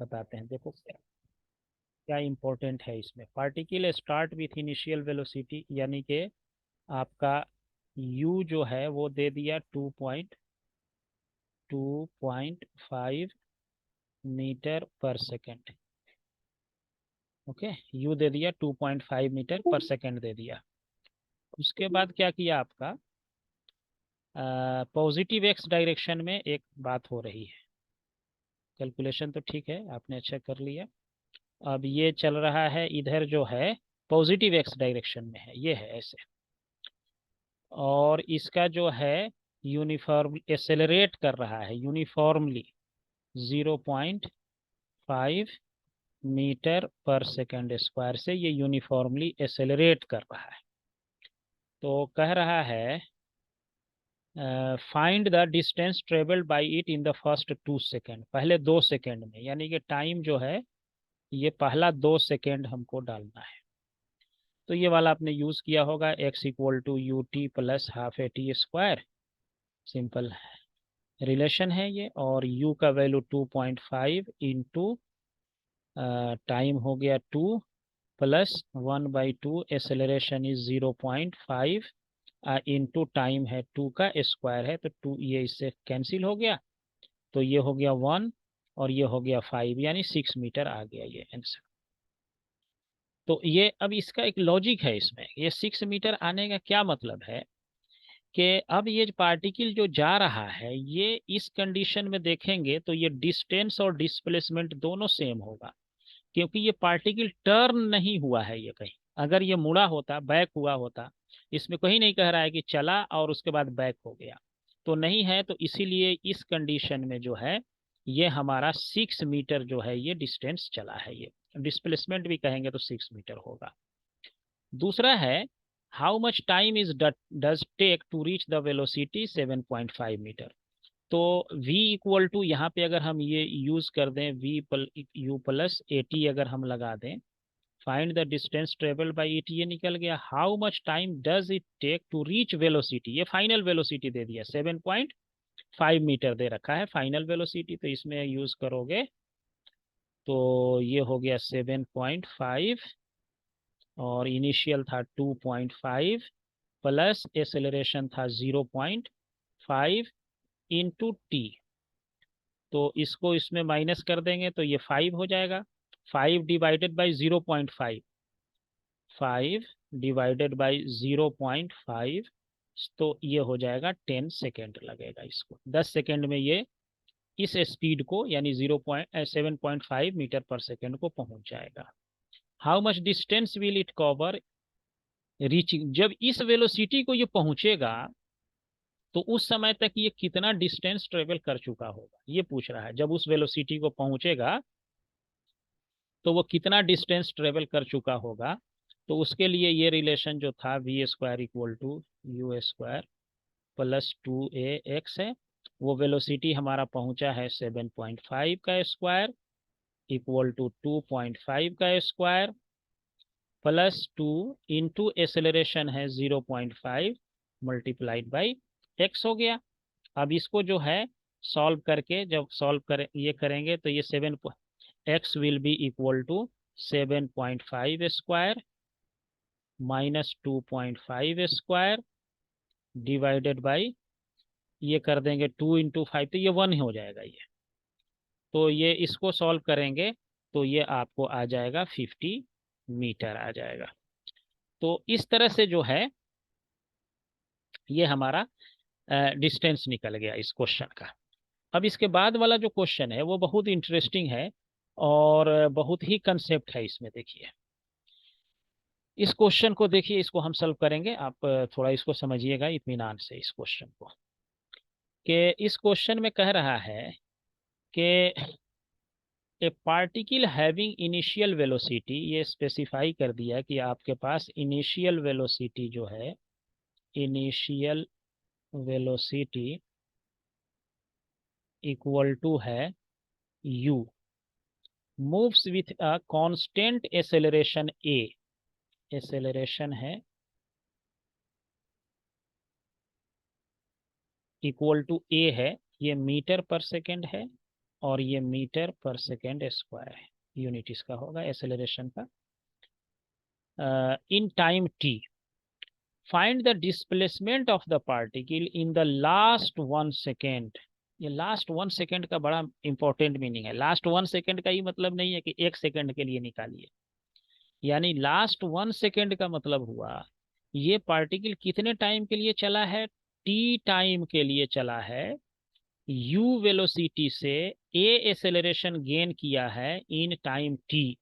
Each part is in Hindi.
बताते हैं। देखो क्या इंपॉर्टेंट है इसमें। Particle start with initial velocity, यानी कि आपका u जो है वो दे दिया 2.5 मीटर पर सेकेंड। ओके, u दे दिया 2.5 मीटर पर सेकेंड दे दिया। उसके बाद क्या किया आपका, पॉजिटिव एक्स डायरेक्शन में एक बात हो रही है। कैलकुलेशन तो ठीक है, आपने अच्छा कर लिया। अब ये चल रहा है इधर जो है पॉजिटिव एक्स डायरेक्शन में है, ये है ऐसे। और इसका जो है यूनिफॉर्म एसेलरेट कर रहा है यूनिफॉर्मली 0.5 मीटर पर सेकेंड स्क्वायर से, ये यूनिफॉर्मली एसेलरेट कर रहा है। तो कह रहा है find the distance travelled by it in the first 2 second, पहले 2 सेकेंड में, यानी कि टाइम जो है ये पहला 2 सेकेंड हमको डालना है। तो ये वाला आपने यूज किया होगा, x equal to u t plus half a t square, simple relation है ये। और u का वैल्यू 2.5 इंटू टाइम हो गया 2 plus 1/2, acceleration is 0.5 into time है 2 का स्क्वायर है, तो 2 ये इससे कैंसिल हो गया, तो ये हो गया 1 और ये हो गया 5, यानी 6 मीटर आ गया ये आंसर। तो ये अब इसका एक लॉजिक है इसमें, ये 6 मीटर आने का क्या मतलब है कि अब ये पार्टिकल जो जा रहा है ये इस कंडीशन में देखेंगे तो ये डिस्टेंस और डिस्प्लेसमेंट दोनों सेम होगा, क्योंकि ये पार्टिकल टर्न नहीं हुआ है ये कहीं। अगर ये मुड़ा होता, बैक हुआ होता, इसमें कहीं नहीं कह रहा है कि चला और उसके बाद बैक हो गया, तो नहीं है। तो इसीलिए इस कंडीशन में जो है ये हमारा 6 मीटर जो है ये डिस्टेंस चला है, ये डिस्प्लेसमेंट भी कहेंगे तो 6 मीटर होगा। दूसरा है how much time is does take to reach the velocity 7.5 meter. तो v इक्वल टू यहाँ पे अगर हम ये यूज कर दें u प्लस ए टी अगर हम लगा दें, find the distance travel by it, ये निकल गया। How much time does it take to reach velocity, ये फाइनल वेलोसिटी दे दिया 7.5 मीटर दे रखा है फाइनल वेलोसिटी, तो इसमें यूज करोगे तो ये हो गया 7.5 और इनिशियल था 2.5 प्लस एसेलरेशन था 0.5 इंटू टी। तो इसको इसमें माइनस कर देंगे तो ये 5 हो जाएगा। 5 डिवाइडेड बाई 0.5, 5 डिवाइडेड बाई 0.5, तो ये हो जाएगा 10 सेकेंड लगेगा इसको। 10 सेकेंड में ये इस स्पीड को यानी 0.7.5 मीटर पर सेकेंड को पहुंच जाएगा। How much distance will it cover reaching, जब इस वेलोसिटी को ये पहुंचेगा तो उस समय तक ये कितना डिस्टेंस ट्रेवल कर चुका होगा, ये पूछ रहा है। जब उस वेलोसिटी को पहुंचेगा तो वो कितना डिस्टेंस ट्रेवल कर चुका होगा। तो उसके लिए ये रिलेशन जो था v square equal to u square plus 2ax है, वो वेलोसिटी हमारा पहुंचा है 7.5 का स्क्वायर इक्वल टू 2.5 का स्क्वायर प्लस 2 इंटू एसेलरेशन है 0.5 मल्टीप्लाइड बाई एक्स हो गया। अब इसको जो है सॉल्व करके जब सॉल्व कर ये करेंगे तो ये 7 x will be equal to 7.5 square minus 2.5 square divided by, ये कर देंगे 2 इंटू 5 तो ये 1 ही हो जाएगा ये। तो ये इसको सॉल्व करेंगे तो ये आपको आ जाएगा 50 मीटर आ जाएगा। तो इस तरह से जो है ये हमारा डिस्टेंस निकल गया इस क्वेश्चन का। अब इसके बाद वाला जो क्वेश्चन है वो बहुत इंटरेस्टिंग है और बहुत ही कंसेप्ट है इसमें। देखिए इस क्वेश्चन को, देखिए इसको हम सॉल्व करेंगे, आप थोड़ा इसको समझिएगा इत्मीनान से इस क्वेश्चन को। कि इस क्वेश्चन में कह रहा है कि ए पार्टिकल हैविंग इनिशियल वेलोसिटी, ये स्पेसिफाई कर दिया कि आपके पास इनिशियल वेलोसिटी जो है, इनिशियल वेलोसिटी इक्वल टू है u, moves with a constant acceleration a, acceleration है इक्वल टू a है, ये मीटर पर सेकेंड है, और ये मीटर पर सेकेंड स्क्वायर है, यूनिट इसका होगा एक्सेलरेशन का। In time T find the displacement of the particle in the last 1 second. ये लास्ट 1 सेकेंड का बड़ा इंपॉर्टेंट मीनिंग है। लास्ट 1 सेकेंड का ही मतलब नहीं है कि 1 सेकेंड के लिए निकालिए, यानी लास्ट 1 सेकेंड का मतलब हुआ ये पार्टिकल कितने टाइम के लिए चला है, टी टाइम के लिए चला है, यू वेलोसिटी से ए एक्सेलरेशन गेन किया है इन टाइम टी।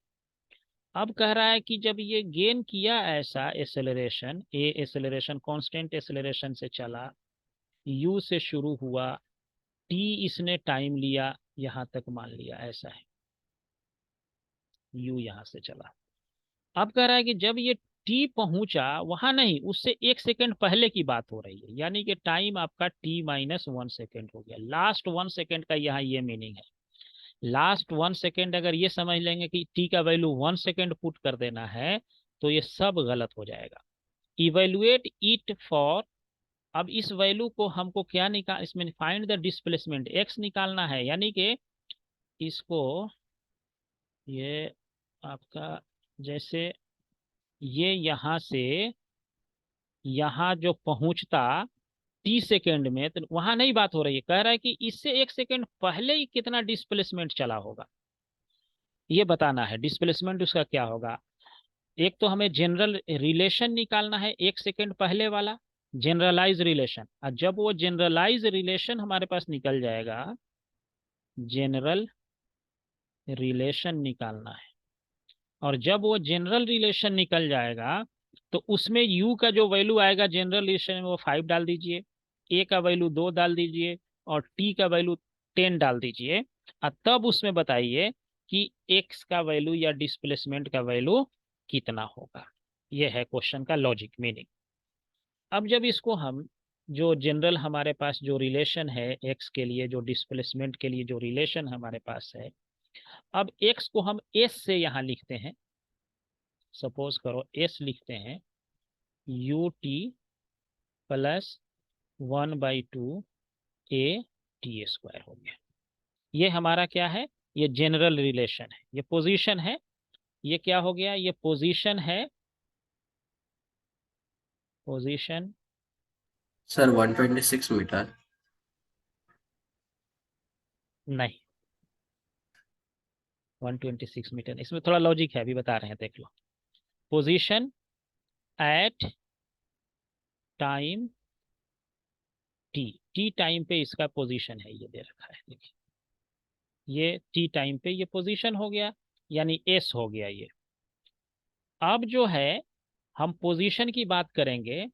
अब कह रहा है कि जब ये गेन किया ऐसा एक्सेलरेशन, ए एक्सेलरेशन कांस्टेंट एक्सेलरेशन से चला, यू से शुरू हुआ, टी इसने टाइम लिया, यहां तक मान लिया ऐसा है, यू यहां से चला। अब कह रहा है कि जब ये टी पहुंचा वहां नहीं, उससे 1 सेकेंड पहले की बात हो रही है, यानी कि टाइम आपका t-1 सेकेंड हो गया। लास्ट 1 सेकेंड का यहाँ ये मीनिंग है। लास्ट 1 सेकेंड अगर ये समझ लेंगे कि टी का वैल्यू 1 सेकेंड पुट कर देना है तो ये सब गलत हो जाएगा। इवेल्युएट इट फॉर, अब इस वैल्यू को हमको क्या निकाल, इसमें फाइंड द डिस्प्लेसमेंट एक्स निकालना है, यानी कि इसको ये आपका जैसे ये यहां से यहाँ जो पहुंचता टी सेकेंड में, तो वहां नहीं बात हो रही है, कह रहा है कि इससे 1 सेकेंड पहले ही कितना डिस्प्लेसमेंट चला होगा ये बताना है। डिस्प्लेसमेंट उसका क्या होगा, एक तो हमें जनरल रिलेशन निकालना है 1 सेकेंड पहले वाला, जनरलाइज रिलेशन। और जब वो जनरलाइज रिलेशन हमारे पास निकल जाएगा, जनरल रिलेशन निकालना है, और जब वो जनरल रिलेशन निकल जाएगा तो उसमें u का जो वैल्यू आएगा जनरल रिलेशन में वो 5 डाल दीजिए, a का वैल्यू 2 डाल दीजिए, और t का वैल्यू 10 डाल दीजिए, और तब उसमें बताइए कि x का वैल्यू या डिस्प्लेसमेंट का वैल्यू कितना होगा। यह है क्वेश्चन का लॉजिक मीनिंग। अब जब इसको हम जो जनरल हमारे पास जो रिलेशन है x के लिए, जो डिस्प्लेसमेंट के लिए जो रिलेशन हमारे पास है, अब x को हम s से यहाँ लिखते हैं, सपोज करो s लिखते हैं, you t plus 1/2 A t square हो गया। ये हमारा क्या है, ये जनरल रिलेशन है, ये पोजीशन है, ये क्या हो गया, ये पोजीशन है, पोजीशन सर 126 मीटर। नहीं 126 मीटर, इसमें थोड़ा लॉजिक है, अभी बता रहे हैं, देख लो। Position at time T, T time पे इसका पोजीशन है, ये दे रखा है, देखिए ये टी टाइम पे ये पोजीशन हो गया, यानी एस हो गया ये। अब जो है हम पोजीशन की बात करेंगे,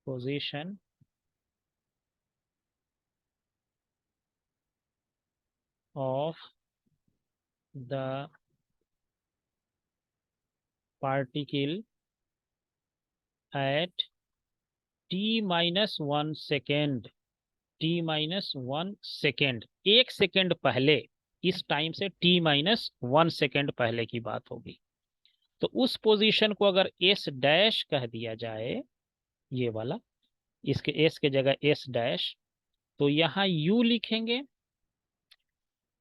position of the particle at t-1 second, t-1 second, 1 second पहले, इस टाइम से t-1 सेकेंड पहले की बात होगी। तो उस पोजीशन को अगर एस डैश कह दिया जाए, ये वाला, इसके एस के जगह एस डैश, तो यहाँ u लिखेंगे,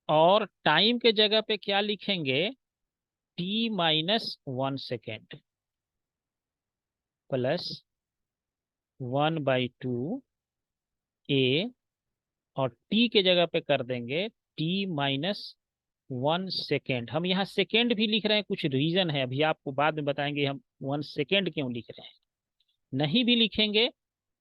और टाइम के जगह पे क्या लिखेंगे, t-1 सेकेंड प्लस 1/2 ए, और टी के जगह पे कर देंगे t-1 सेकेंड। हम यहाँ सेकेंड भी लिख रहे हैं, कुछ रीजन है, अभी आपको बाद में बताएंगे हम 1 सेकेंड क्यों लिख रहे हैं। नहीं भी लिखेंगे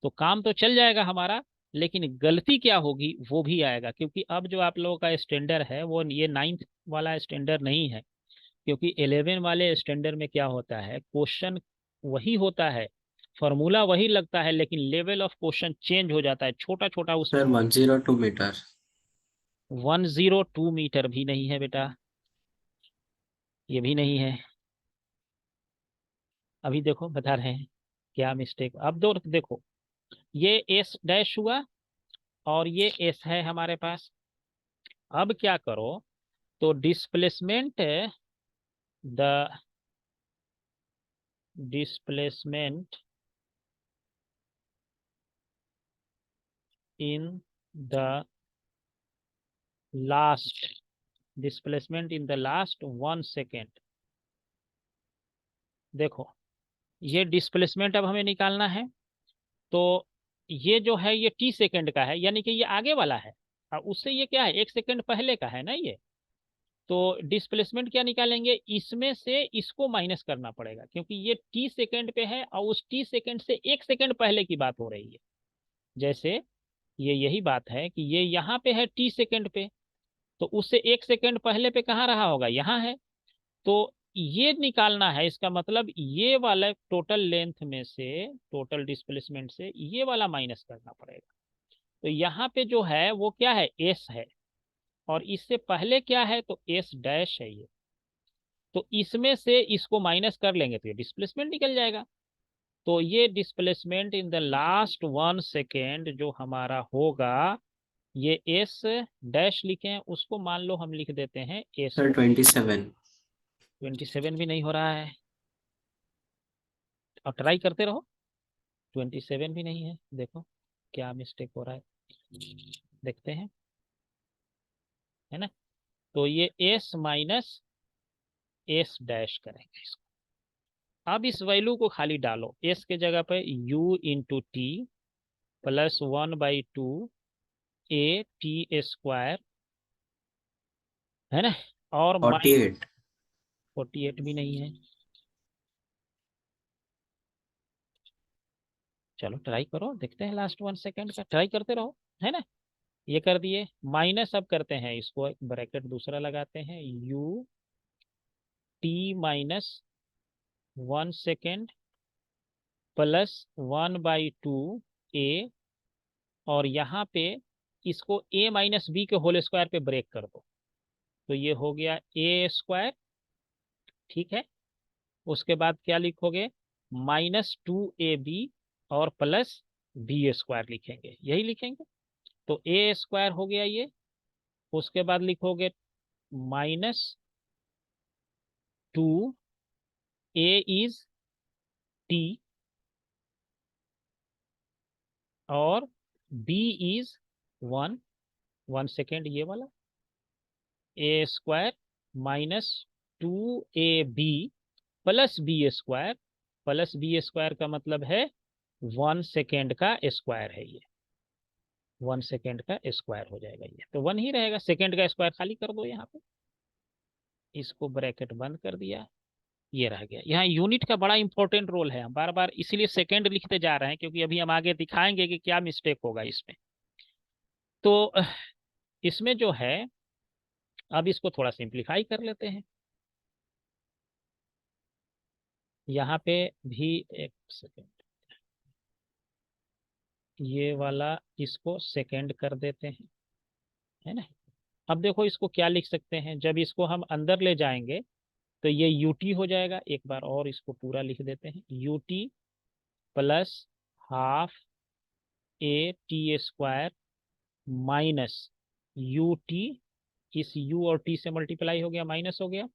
तो काम तो चल जाएगा हमारा, लेकिन गलती क्या होगी वो भी आएगा, क्योंकि अब जो आप लोगों का स्टैंडर्ड है वो ये 9th वाला स्टैंडर्ड नहीं है। क्योंकि 11 वाले स्टैंडर्ड में क्या होता है, क्वेश्चन वही होता है, फॉर्मूला वही लगता है, लेकिन लेवल ऑफ क्वेश्चन चेंज हो जाता है, छोटा छोटा उसमें। Sir 102 metre. 102 मीटर भी नहीं है बेटा, ये भी नहीं है। अभी देखो बता रहे हैं क्या मिस्टेक। अब दो देखो, ये एस डैश हुआ और ये एस है हमारे पास। अब क्या करो, तो displacement, the displacement in the last displacement in the last 1 second. देखो ये डिस्प्लेसमेंट अब हमें निकालना है, तो ये जो है ये टी सेकेंड का है, यानी कि ये आगे वाला है और उससे ये क्या है 1 सेकेंड पहले का है ना ये। तो डिस्प्लेसमेंट क्या निकालेंगे, इसमें से इसको माइनस करना पड़ेगा, क्योंकि ये टी सेकेंड पे है और उस टी सेकेंड से 1 सेकेंड पहले की बात हो रही है। जैसे ये यही बात है कि ये यहाँ पे है टी सेकेंड पे, तो उससे 1 सेकेंड पहले पे कहाँ रहा होगा, यहाँ है। तो ये निकालना है, इसका मतलब ये वाला टोटल लेंथ में से, टोटल डिस्प्लेसमेंट से ये वाला माइनस करना पड़ेगा। तो यहाँ पे जो है वो क्या है, एस है, और इससे पहले क्या है, तो एस डैश है ये। तो इसमें से इसको माइनस कर लेंगे तो ये डिस्प्लेसमेंट निकल जाएगा। तो ये displacement in the last 1 second जो हमारा होगा, ये एस डैश लिखे हैं, उसको मान लो हम लिख देते हैं एस। सर 27। 27 भी नहीं हो रहा है, और ट्राई करते रहो। 27 भी नहीं है, देखो क्या मिस्टेक हो रहा है, देखते हैं, है ना। तो ये एस माइनस एस डैश करेंगे इसको। अब इस वैल्यू को खाली डालो, एस के जगह पे u इंटू टी प्लस 1/2 ए टी स्क्वायर, है ना, और माइनस 48। 48 भी नहीं है। चलो ट्राई करो, देखते हैं लास्ट 1 सेकेंड का, ट्राई करते रहो, है ना। ये कर दिए, माइनस अब करते हैं इसको, एक ब्रैकेट दूसरा लगाते हैं, u T minus 1 second plus 1/2 ए, और यहाँ पे इसको a माइनस बी के होल स्क्वायर पे ब्रेक कर दो, तो ये हो गया ए स्क्वायर, ठीक है। उसके बाद क्या लिखोगे, -2ab और प्लस बी स्क्वायर लिखेंगे, यही लिखेंगे। तो ए स्क्वायर हो गया ये। उसके बाद लिखोगे -2 ए इज टी और बी इज 1 सेकेंड, ये वाला A square -2ab plus B square, plus B square का मतलब है 1 सेकेंड का स्क्वायर है ये, 1 सेकेंड का स्क्वायर हो जाएगा ये, तो 1 ही रहेगा, सेकेंड का स्क्वायर खाली कर दो यहाँ पे, इसको ब्रैकेट बंद कर दिया, ये रह गया। यहाँ यूनिट का बड़ा इंपॉर्टेंट रोल है, हम बार बार इसीलिए सेकेंड लिखते जा रहे हैं, क्योंकि अभी हम आगे दिखाएंगे कि क्या मिस्टेक होगा इसमें। तो इसमें जो है, अब इसको थोड़ा सिंप्लीफाई कर लेते हैं। यहाँ पे भी एक सेकेंड, ये वाला इसको सेकेंड कर देते हैं, है ना। अब देखो इसको क्या लिख सकते हैं, जब इसको हम अंदर ले जाएंगे तो ये यूटी हो जाएगा। एक बार और इसको पूरा लिख देते हैं, UT plus half a t square minus U T, इस यू और टी से मल्टीप्लाई हो गया, माइनस हो गया,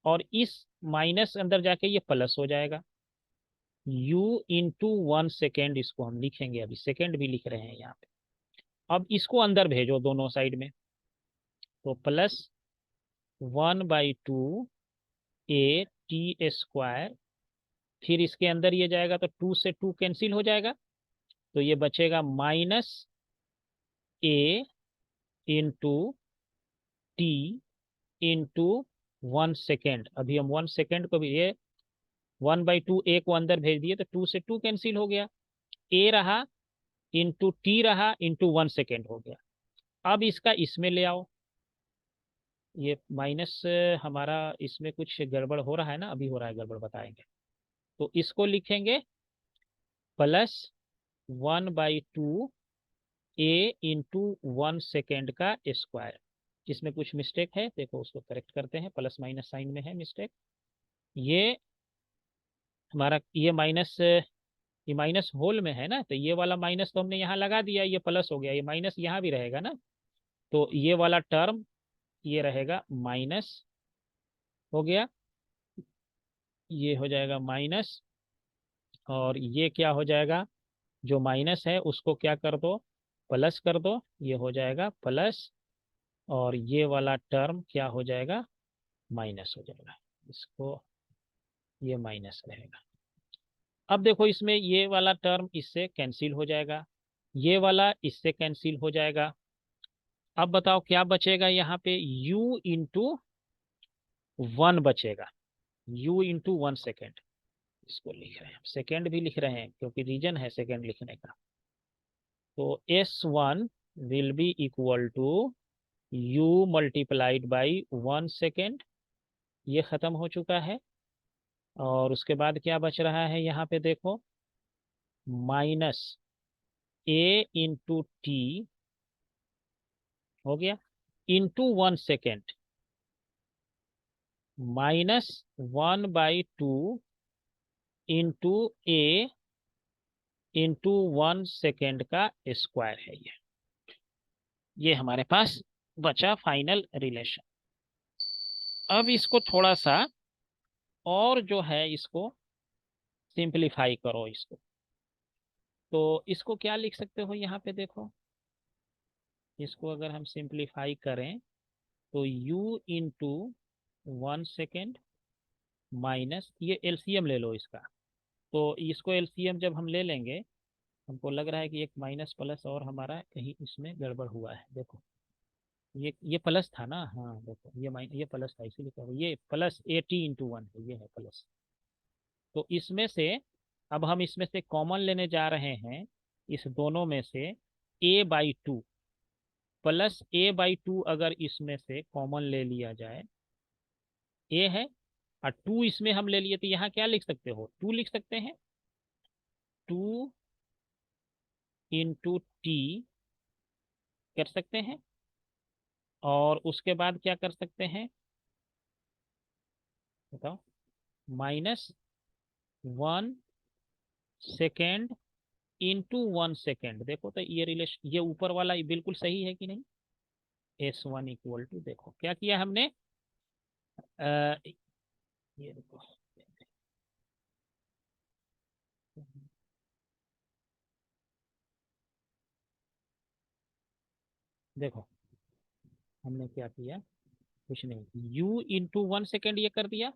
और इस माइनस अंदर जाके ये प्लस हो जाएगा, u इंटू 1 सेकेंड, इसको हम लिखेंगे, अभी सेकेंड भी लिख रहे हैं यहाँ पे। अब इसको अंदर भेजो दोनों साइड में, तो प्लस 1/2 ए टी स्क्वायर, फिर इसके अंदर ये जाएगा तो 2 से 2 कैंसिल हो जाएगा, तो ये बचेगा -a into T into 1 second. अभी हम 1 सेकेंड को भी, ये 1/2 ए को अंदर भेज दिए तो 2 से 2 कैंसिल हो गया, ए रहा इंटू टी रहा इंटू 1 सेकेंड हो गया। अब इसका इसमें ले आओ, ये माइनस हमारा इसमें कुछ गड़बड़ हो रहा है ना, अभी हो रहा है गड़बड़, बताएंगे। तो इसको लिखेंगे प्लस 1/2 ए इंटू 1 सेकेंड का स्क्वायर। इसमें कुछ मिस्टेक है, देखो उसको करेक्ट करते हैं, प्लस माइनस साइन में है मिस्टेक। ये हमारा ये माइनस होल में है ना, तो ये वाला माइनस तो हमने यहाँ लगा दिया, ये प्लस हो गया, ये माइनस यहाँ भी रहेगा ना, तो ये वाला टर्म ये रहेगा माइनस हो गया, ये हो जाएगा माइनस, और ये क्या हो जाएगा, जो माइनस है उसको क्या कर दो, प्लस कर दो, ये हो जाएगा प्लस, और ये वाला टर्म क्या हो जाएगा, माइनस हो जाएगा। इसको, ये माइनस रहेगा। अब देखो इसमें ये वाला टर्म इससे कैंसिल हो जाएगा, ये वाला इससे कैंसिल हो जाएगा। अब बताओ क्या बचेगा यहाँ पे, u इंटू 1 बचेगा, u इंटू 1 सेकेंड। इसको लिख रहे हैं, सेकेंड भी लिख रहे हैं क्योंकि रीजन है सेकेंड लिखने का। तो S1 will be equal to u multiplied by 1 second, ये खत्म हो चुका है। और उसके बाद क्या बच रहा है यहाँ पे देखो, माइनस a इंटू टी हो गया, इंटू 1 सेकेंड, माइनस 1/2 इंटू ए इंटू 1 सेकेंड का स्क्वायर है ये हमारे पास बचा फाइनल रिलेशन। अब इसको थोड़ा सा और जो है इसको सिंपलीफाई करो इसको। तो इसको क्या लिख सकते हो यहाँ पे देखो, इसको अगर हम सिंपलीफाई करें तो u इंटू 1 सेकेंड माइनस, ये एलसीएम ले लो इसका। तो इसको एलसीएम जब हम ले लेंगे, हमको लग रहा है कि एक माइनस प्लस और हमारा कहीं इसमें गड़बड़ हुआ है। देखो ये प्लस था ना, हाँ देखो ये प्लस था, इसीलिए कह रहा हूँ, ये प्लस 80 इंटू 1 है, ये है प्लस। तो इसमें से अब हम इसमें से कॉमन लेने जा रहे हैं, इस दोनों में से a/2 प्लस a/2, अगर इसमें से कॉमन ले लिया जाए, a है और 2 इसमें हम ले लिए, तो यहाँ क्या लिख सकते हो, 2 लिख सकते हैं, 2 इंटू टी कर सकते हैं। और उसके बाद क्या कर सकते हैं बताओ, माइनस 1 सेकेंड इंटू 1 सेकेंड। देखो तो ये रिलेशन, ये ऊपर वाला ये बिल्कुल सही है कि नहीं। S1 इक्वल टू, देखो क्या किया हमने, ये देखो, देखो हमने क्या किया, कुछ नहीं, u इंटू 1 सेकेंड ये कर दिया,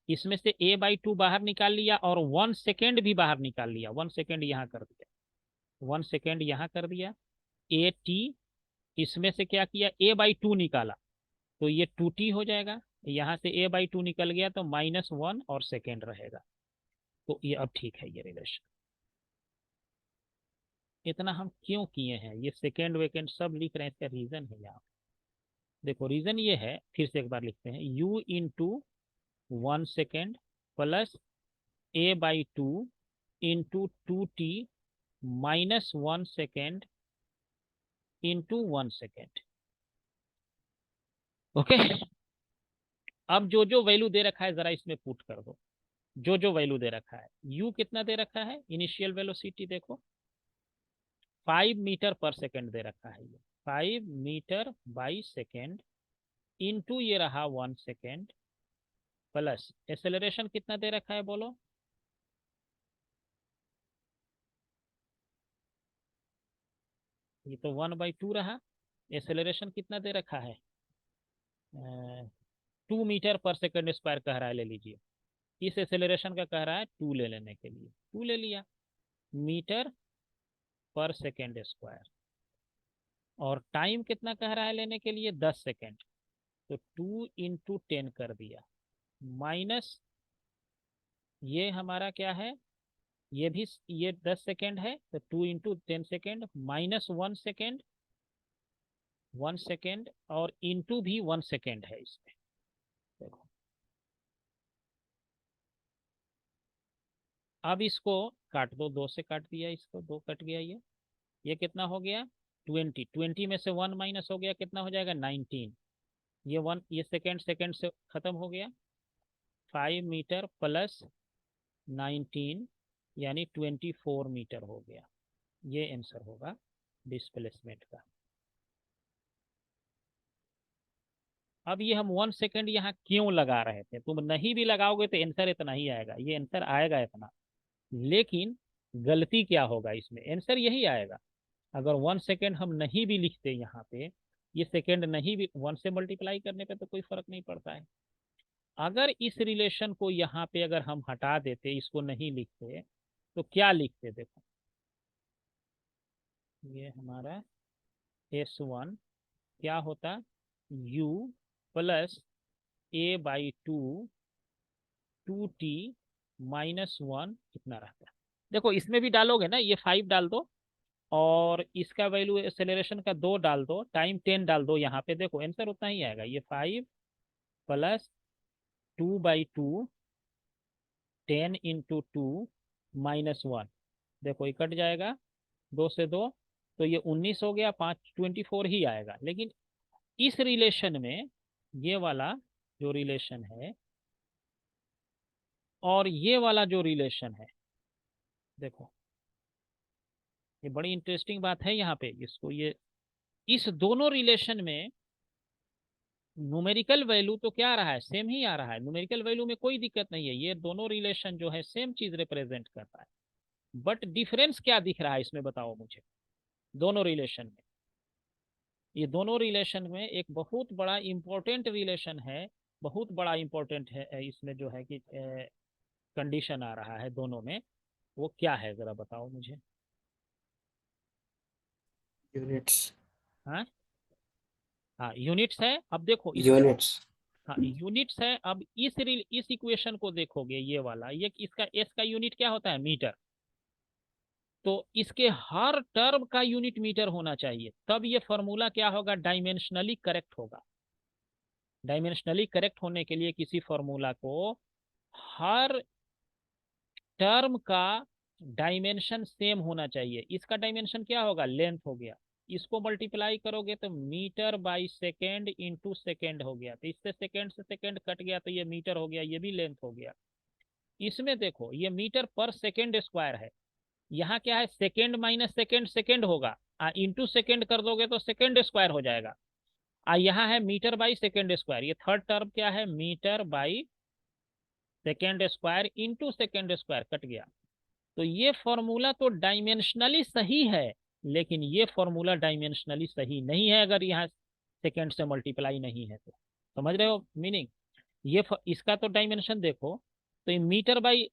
इसमें से a/2 बाहर निकाल लिया, और 1 सेकेंड भी बाहर निकाल लिया, 1 सेकेंड यहाँ कर दिया, 1 सेकेंड यहाँ कर दिया, ए टी, इसमें से क्या किया, a/2 निकाला, तो ये 2t हो जाएगा, यहाँ से a/2 निकल गया तो -1 और सेकेंड रहेगा। तो ये अब ठीक है ये रिलेशन। इतना हम क्यों किए हैं, ये सेकेंड वेकेंड सब लिख रहे हैं, इसका रीजन है यहाँ। देखो रीजन ये है, फिर से एक बार लिखते हैं, u into 1 second plus a/2 into 2t -1 second into 1 second. Okay, अब जो जो वैल्यू दे रखा है जरा इसमें पुट कर दो, जो जो वैल्यू दे रखा है। u कितना दे रखा है, इनिशियल वेलोसिटी देखो 5 मीटर पर सेकेंड दे रखा है, ये 5 मीटर/सेकेंड इंटू ये रहा 1 सेकेंड, प्लस एक्सेलरेशन कितना दे रखा है बोलो, ये तो 1/2 रहा। एक्सेलरेशन कितना दे रखा है, 2 मीटर पर सेकेंड स्क्वायर कह रहा है, ले लीजिए। इस एक्सेलरेशन का कह रहा है 2 ले लेने के लिए, 2 ले लिया, मीटर पर सेकेंड स्क्वायर। और टाइम कितना कह रहा है लेने के लिए, 10 सेकेंड, तो 2 इंटू 10 कर दिया, माइनस ये हमारा क्या है, ये भी ये 10 सेकेंड है, तो 2 into 10 second minus 1 second, 1 second, और इंटू भी 1 सेकेंड है इसमें। देखो अब इसको काट दो, 2 से काट दिया इसको, 2 कट गया ये कितना हो गया, 20, 20 में से 1 माइनस हो गया, कितना हो जाएगा, 19। ये 1, ये सेकेंड सेकेंड से खत्म हो गया, 5 मीटर प्लस 19 यानी 24 मीटर हो गया। ये आंसर होगा डिस्प्लेसमेंट का। अब ये हम 1 सेकेंड यहाँ क्यों लगा रहे थे, तुम नहीं भी लगाओगे तो आंसर इतना ही आएगा, ये आंसर आएगा इतना। लेकिन गलती क्या होगा इसमें, आंसर यही आएगा, अगर 1 सेकेंड हम नहीं भी लिखते यहाँ पे, ये सेकेंड नहीं भी 1 से मल्टीप्लाई करने पे तो कोई फर्क नहीं पड़ता है। अगर इस रिलेशन को यहाँ पे अगर हम हटा देते, इसको नहीं लिखते, तो क्या लिखते देखो, ये हमारा S1 क्या होता, U प्लस A/2 2t-1 कितना रहता है। देखो इसमें भी डालोगे ना, ये 5 डाल दो और इसका वैल्यू एक्सेलरेशन का 2 डाल दो, टाइम 10 डाल दो, यहाँ पे देखो आंसर उतना ही आएगा। ये 5 प्लस 2/2 10 × 2 -1, देखो ये कट जाएगा 2 से 2, तो ये 19 हो गया, 5 24 ही आएगा। लेकिन इस रिलेशन में ये वाला जो रिलेशन है और ये वाला जो रिलेशन है, देखो ये बड़ी इंटरेस्टिंग बात है यहाँ पे, इसको ये इस दोनों रिलेशन में न्यूमेरिकल वैल्यू तो क्या आ रहा है, सेम ही आ रहा है। न्यूमेरिकल वैल्यू में कोई दिक्कत नहीं है, ये दोनों रिलेशन जो है सेम चीज रिप्रेजेंट कर रहा है। बट डिफरेंस क्या दिख रहा है इसमें बताओ मुझे, दोनों रिलेशन में। ये दोनों रिलेशन में एक बहुत बड़ा इंपॉर्टेंट रिलेशन है, बहुत बड़ा इंपॉर्टेंट है इसमें जो है कि कंडीशन आ रहा है दोनों में, वो क्या है जरा बताओ मुझे। यूनिट्स। हाँ, हाँ यूनिट्स है। अब देखो इसमें, यूनिट्स। हाँ यूनिट्स है। अब इस इक्वेशन को देखोगे, ये वाला, ये इसका एस का यूनिट क्या होता है, मीटर। तो इसके हर टर्म का यूनिट मीटर होना चाहिए, तब ये फॉर्मूला क्या होगा, डायमेंशनली करेक्ट होगा। डायमेंशनली करेक्ट होने के लिए किसी फॉर्मूला को हर टर्म का डायमेंशन सेम होना चाहिए। इसका डायमेंशन क्या होगा, लेंथ हो गया। इसको मल्टीप्लाई करोगे तो meter by second into second हो गया, तो इससे सेकेंड से सेकेंड कट गया, तो ये मीटर हो गया, ये भी लेंथ हो गया। इसमें देखो ये मीटर पर सेकेंड स्क्वायर है, यहाँ क्या है, सेकेंड माइनस सेकेंड सेकेंड होगा, इंटू सेकेंड कर दोगे तो सेकेंड स्क्वायर हो जाएगा। यहाँ है मीटर बाई सेकेंड स्क्वायर, ये थर्ड टर्म क्या है, meter by second square into second square cut गया। तो ये फॉर्मूला तो डायमेंशनली सही है, लेकिन ये फॉर्मूला डायमेंशनली सही नहीं है अगर यहाँ सेकेंड से मल्टीप्लाई नहीं है तो। समझ रहे हो मीनिंग, इसका तो डायमेंशन देखो, तो ये मीटर बाई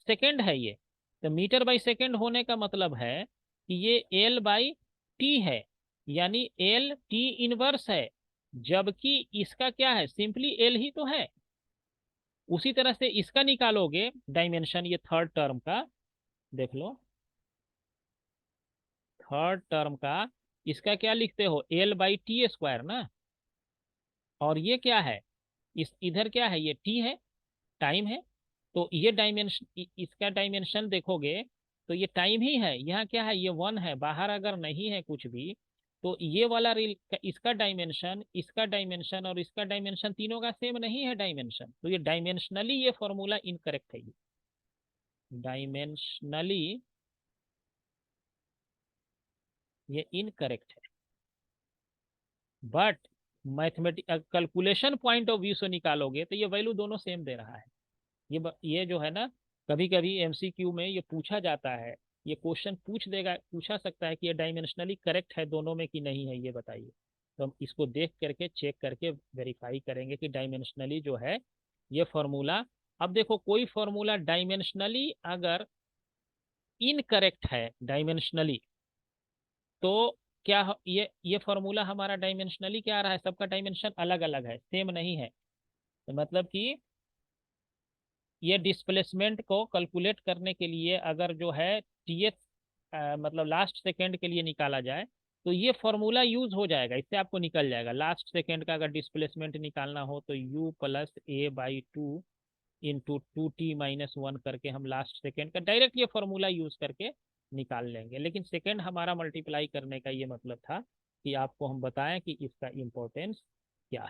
सेकेंड है ये, तो मीटर बाई सेकेंड होने का मतलब है कि ये एल बाई टी है, यानी एल टी इनवर्स है। जबकि इसका क्या है, सिंपली एल ही तो है। उसी तरह से इसका निकालोगे डायमेंशन, ये थर्ड टर्म का देख लो, थर्ड टर्म का इसका क्या लिखते हो, एल बाई टी स्क्वायर ना। और ये क्या है, इस इधर क्या है, ये टी है, टाइम है। तो ये डायमेंशन, इसका डायमेंशन देखोगे तो ये टाइम ही है। यहाँ क्या है, ये 1 है, बाहर अगर नहीं है कुछ भी, तो ये वाला रील इसका डायमेंशन, इसका डायमेंशन और इसका डायमेंशन तीनों का सेम नहीं है डायमेंशन, तो ये डायमेंशनली ये फॉर्मूला इनकरेक्ट है। ये डायमेंशनली ये इनकरेक्ट है। But mathematic calculation point of view से निकालोगे तो ये वैल्यू दोनों सेम दे रहा है। ये जो है ना, कभी कभी एमसीक्यू में ये पूछा जाता है, ये क्वेश्चन पूछा सकता है कि ये डायमेंशनली करेक्ट है दोनों में कि नहीं है, ये बताइए। तो हम इसको देख करके चेक करके वेरीफाई करेंगे कि डायमेंशनली जो है ये फॉर्मूला। अब देखो कोई फॉर्मूला डायमेंशनली अगर इनकरेक्ट है डायमेंशनली, तो ये फॉर्मूला हमारा डायमेंशनली क्या आ रहा है, सबका डायमेंशन अलग अलग है, सेम नहीं है। तो मतलब कि ये डिस्प्लेसमेंट को कैलकुलेट करने के लिए अगर जो है टीएच मतलब लास्ट सेकेंड के लिए निकाला जाए, तो ये फॉर्मूला यूज हो जाएगा, इससे आपको निकल जाएगा। लास्ट सेकेंड का अगर डिस्प्लेसमेंट निकालना हो तो u plus A/2 into 2t-1 करके हम लास्ट सेकेंड का डायरेक्ट ये फॉर्मूला यूज करके निकाल लेंगे। लेकिन सेकेंड हमारा मल्टीप्लाई करने का ये मतलब था कि आपको हम बताएं कि इसका इम्पोर्टेंस